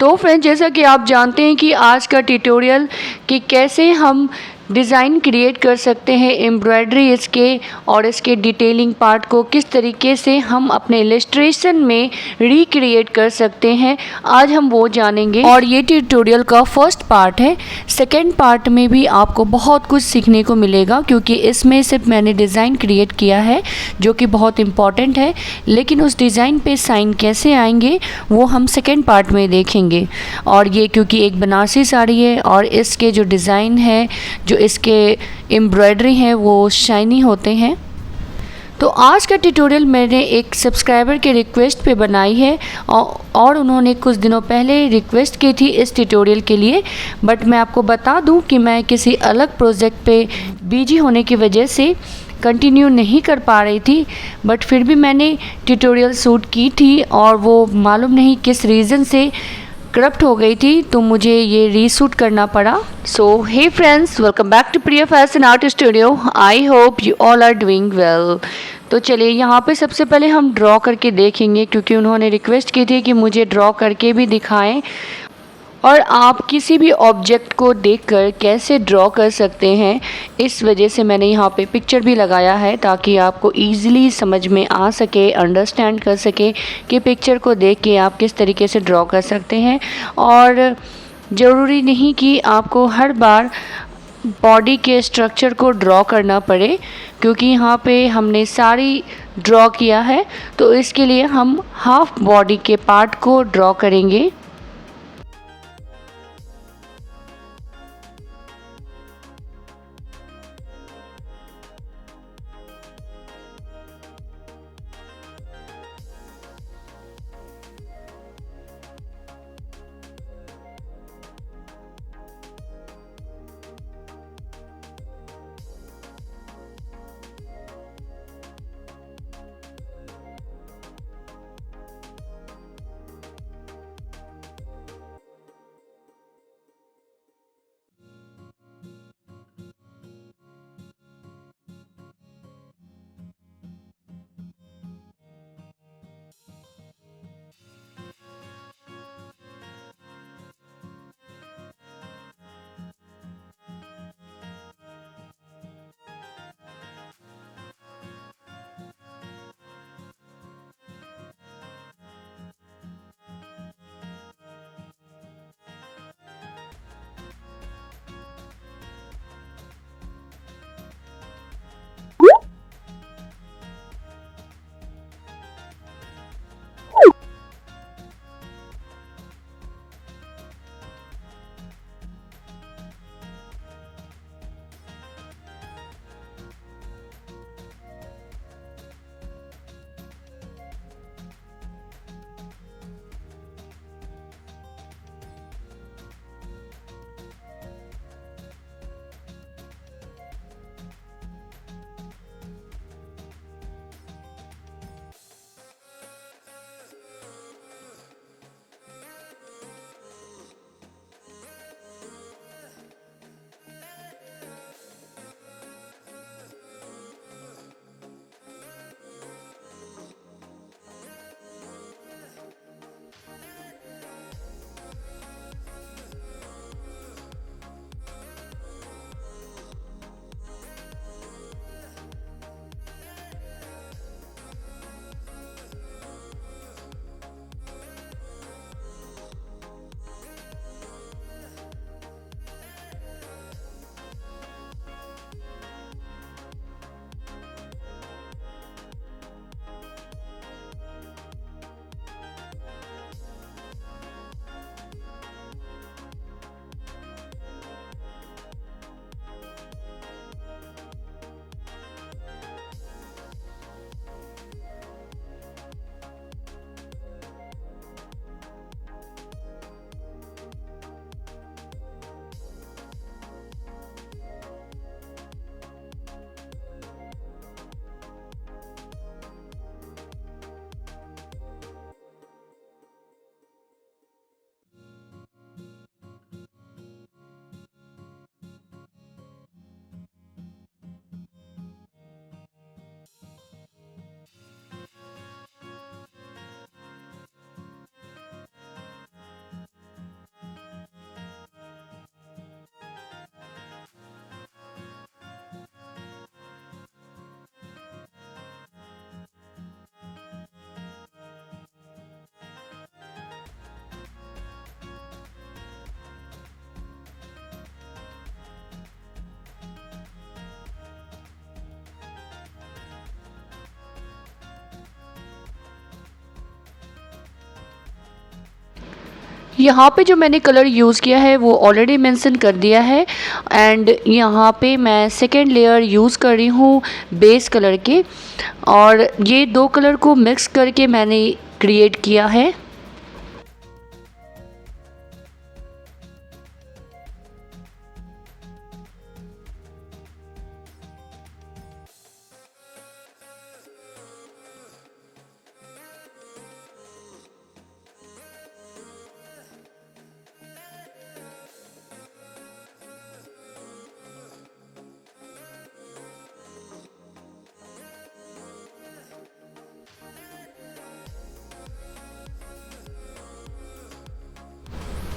तो फ्रेंड्स, जैसा कि आप जानते हैं कि आज का ट्यूटोरियल कि कैसे हम डिज़ाइन क्रिएट कर सकते हैं एम्ब्रॉयडरी इसके और इसके डिटेलिंग पार्ट को किस तरीके से हम अपने इलस्ट्रेशन में रिक्रिएट कर सकते हैं, आज हम वो जानेंगे। और ये ट्यूटोरियल का फर्स्ट पार्ट है। सेकेंड पार्ट में भी आपको बहुत कुछ सीखने को मिलेगा, क्योंकि इसमें सिर्फ मैंने डिज़ाइन क्रिएट किया है जो कि बहुत इम्पॉर्टेंट है, लेकिन उस डिज़ाइन पे साइन कैसे आएंगे वो हम सेकेंड पार्ट में देखेंगे। और ये क्योंकि एक बनारसी साड़ी है और इसके जो डिज़ाइन है, जो इसके एम्ब्रॉयडरी है, वो शाइनी होते हैं। तो आज का ट्यूटोरियल मैंने एक सब्सक्राइबर के रिक्वेस्ट पे बनाई है और उन्होंने कुछ दिनों पहले रिक्वेस्ट की थी इस ट्यूटोरियल के लिए। बट मैं आपको बता दूं कि मैं किसी अलग प्रोजेक्ट पे बिजी होने की वजह से कंटिन्यू नहीं कर पा रही थी, बट फिर भी मैंने ट्यूटोरियल शूट की थी और वो मालूम नहीं किस रीज़न से करप्ट हो गई थी, तो मुझे ये रीशूट करना पड़ा। So hey friends, welcome back to Priya fashion art studio. I hope you all are doing well. तो चलिए यहाँ पे सबसे पहले हम ड्रॉ करके देखेंगे, क्योंकि उन्होंने रिक्वेस्ट की थी कि मुझे ड्रॉ करके भी दिखाएं और आप किसी भी ऑब्जेक्ट को देखकर कैसे ड्रॉ कर सकते हैं। इस वजह से मैंने यहाँ पे पिक्चर भी लगाया है, ताकि आपको ईज़िली समझ में आ सके, अंडरस्टैंड कर सके कि पिक्चर को देख के आप किस तरीके से ड्रॉ कर सकते हैं। और ज़रूरी नहीं कि आपको हर बार बॉडी के स्ट्रक्चर को ड्रॉ करना पड़े, क्योंकि यहाँ पे हमने साड़ी ड्रॉ किया है, तो इसके लिए हम हाफ बॉडी के पार्ट को ड्रॉ करेंगे। यहाँ पे जो मैंने कलर यूज़ किया है वो ऑलरेडी मेंशन कर दिया है। एंड यहाँ पे मैं सेकेंड लेयर यूज़ कर रही हूँ बेस कलर के, और ये दो कलर को मिक्स करके मैंने क्रिएट किया है।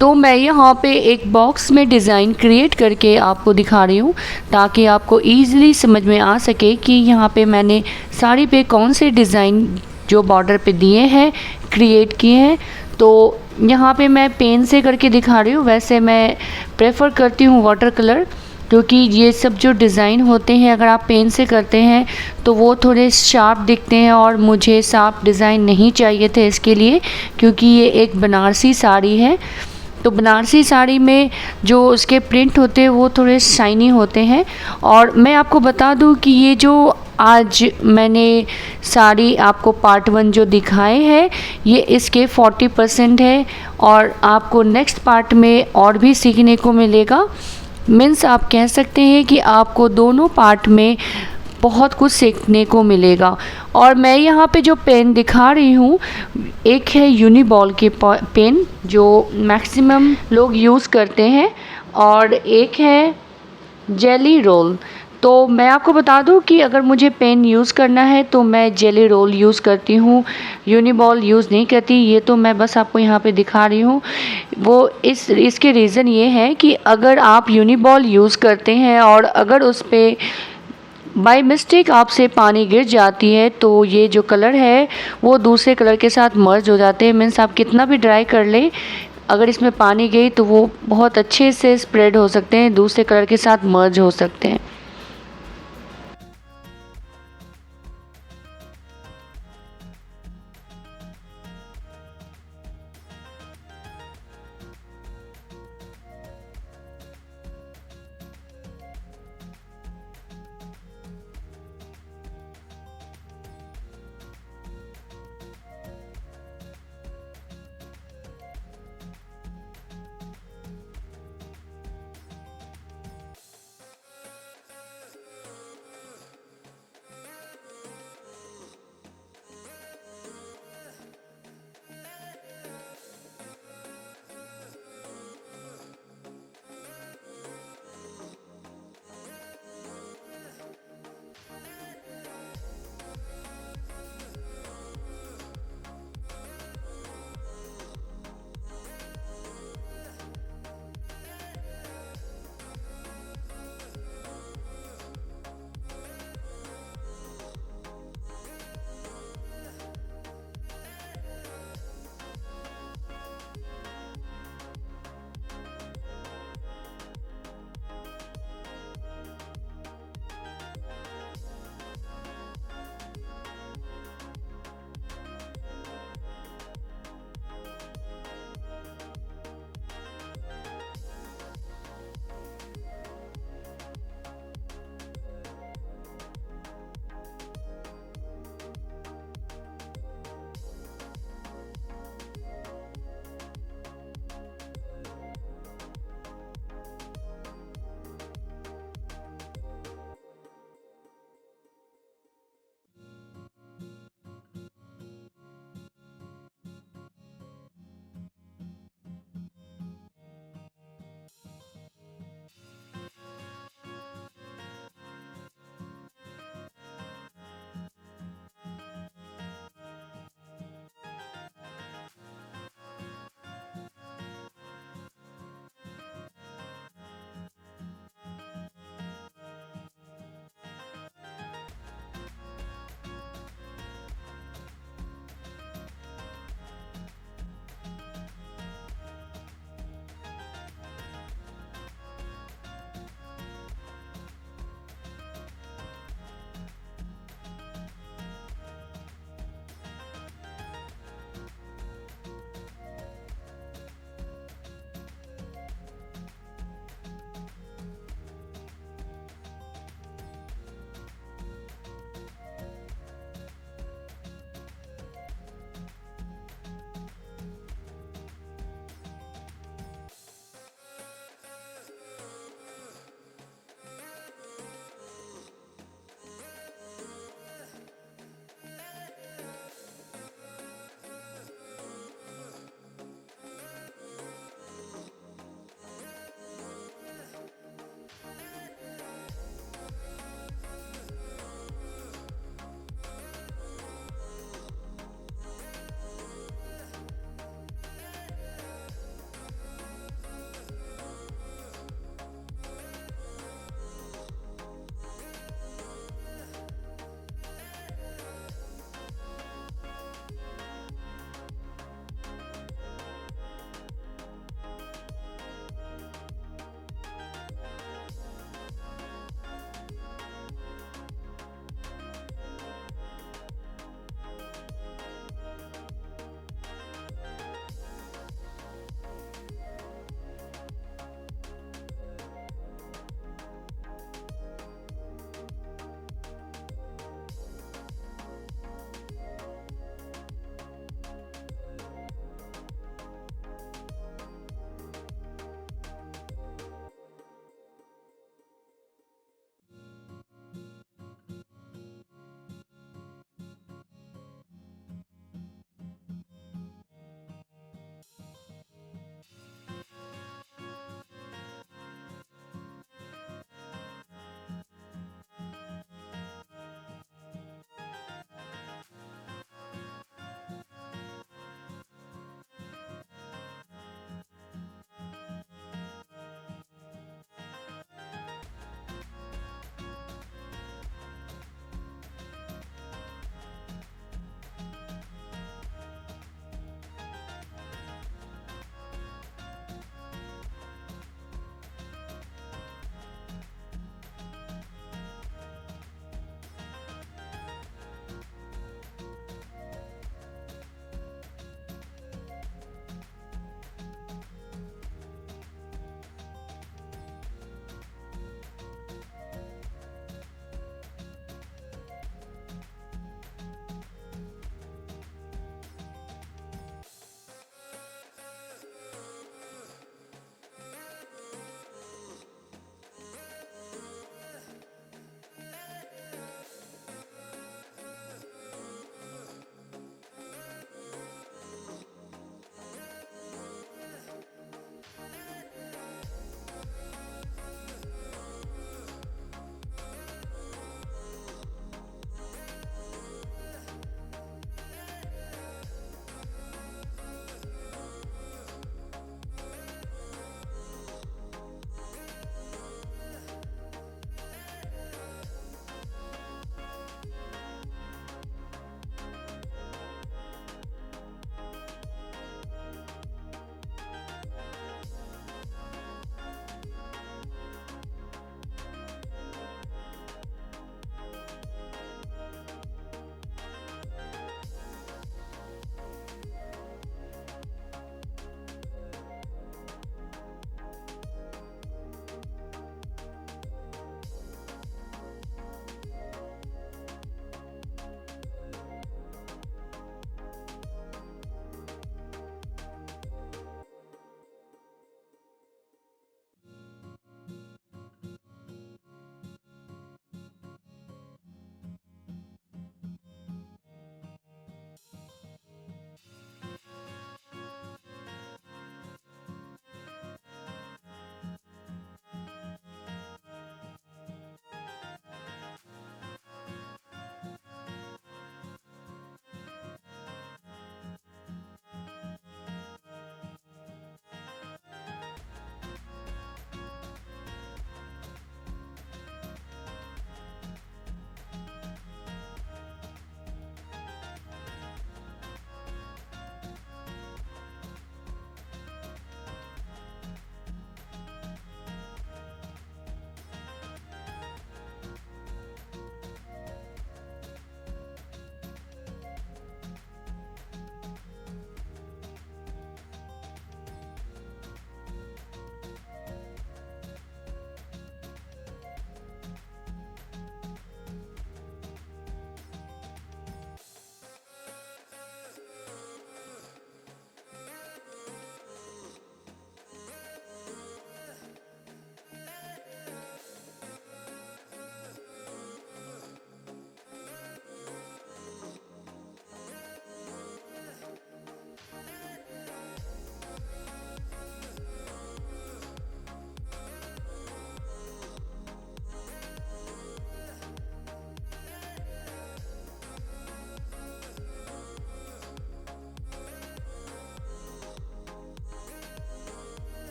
तो मैं यहाँ पे एक बॉक्स में डिज़ाइन क्रिएट करके आपको दिखा रही हूँ, ताकि आपको ईज़िली समझ में आ सके कि यहाँ पे मैंने साड़ी पे कौन से डिज़ाइन जो बॉर्डर पे दिए हैं क्रिएट किए हैं। तो यहाँ पे मैं पेन से करके दिखा रही हूँ, वैसे मैं प्रेफर करती हूँ वाटर कलर, क्योंकि ये सब जो डिज़ाइन होते हैं अगर आप पेन से करते हैं तो वो थोड़े शार्प दिखते हैं, और मुझे शार्प डिज़ाइन नहीं चाहिए थे इसके लिए, क्योंकि ये एक बनारसी साड़ी है। तो बनारसी साड़ी में जो उसके प्रिंट होते हैं वो थोड़े शाइनी होते हैं। और मैं आपको बता दूं कि ये जो आज मैंने साड़ी आपको पार्ट 1 जो दिखाए हैं ये इसके 40% है, और आपको नेक्स्ट पार्ट में और भी सीखने को मिलेगा। मीन्स आप कह सकते हैं कि आपको दोनों पार्ट में बहुत कुछ सीखने को मिलेगा। और मैं यहाँ पे जो पेन दिखा रही हूँ, एक है यूनिबॉल के पेन जो मैक्सिमम लोग यूज़ करते हैं, और एक है जेली रोल। तो मैं आपको बता दूं कि अगर मुझे पेन यूज़ करना है तो मैं जेली रोल यूज़ करती हूँ, यूनिबॉल यूज़ नहीं करती। ये तो मैं बस आपको यहाँ पे दिखा रही हूँ। वो इसके रीज़न ये है कि अगर आप यूनिबॉल यूज़ करते हैं और अगर उस पर बाय मिस्टेक आपसे पानी गिर जाती है तो ये जो कलर है वो दूसरे कलर के साथ मर्ज हो जाते हैं। मीन्स आप कितना भी ड्राई कर लें, अगर इसमें पानी गई तो वो बहुत अच्छे से स्प्रेड हो सकते हैं, दूसरे कलर के साथ मर्ज हो सकते हैं।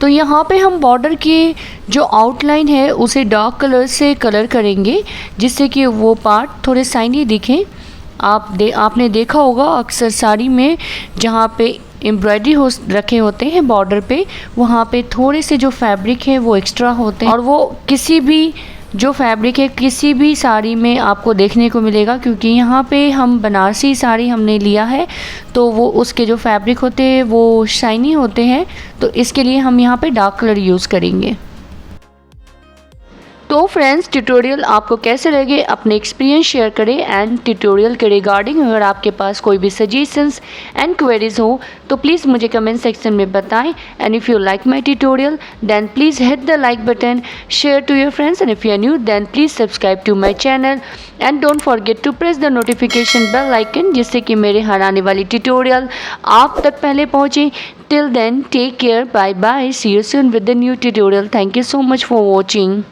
तो यहाँ पे हम बॉर्डर के जो आउटलाइन है उसे डार्क कलर से कलर करेंगे, जिससे कि वो पार्ट थोड़े शाइनी दिखें। आपने देखा होगा अक्सर साड़ी में जहाँ पे एम्ब्रॉयडरी रखे होते हैं बॉर्डर पे, वहाँ पे थोड़े से जो फैब्रिक है वो एक्स्ट्रा होते हैं, और वो किसी भी जो फैब्रिक है किसी भी साड़ी में आपको देखने को मिलेगा, क्योंकि यहाँ पे हम बनारसी साड़ी हमने लिया है तो वो उसके जो फैब्रिक होते हैं वो शाइनी होते हैं, तो इसके लिए हम यहाँ पे डार्क कलर यूज़ करेंगे। तो फ्रेंड्स, ट्यूटोरियल आपको कैसे लगे अपने एक्सपीरियंस शेयर करें, एंड ट्यूटोरियल के रिगार्डिंग अगर आपके पास कोई भी सजेशंस एंड क्वेरीज हो तो प्लीज़ मुझे कमेंट सेक्शन में बताएं। And if you like my tutorial then please hit the like button, share to your friends, and if you are new then please subscribe to my channel and don't forget to press the notification bell icon, जिससे कि मेरे हर आने वाली tutorial आप तक पहले पहुँचे। Till then take care, bye bye, see you soon with the new tutorial. Thank you so much for watching.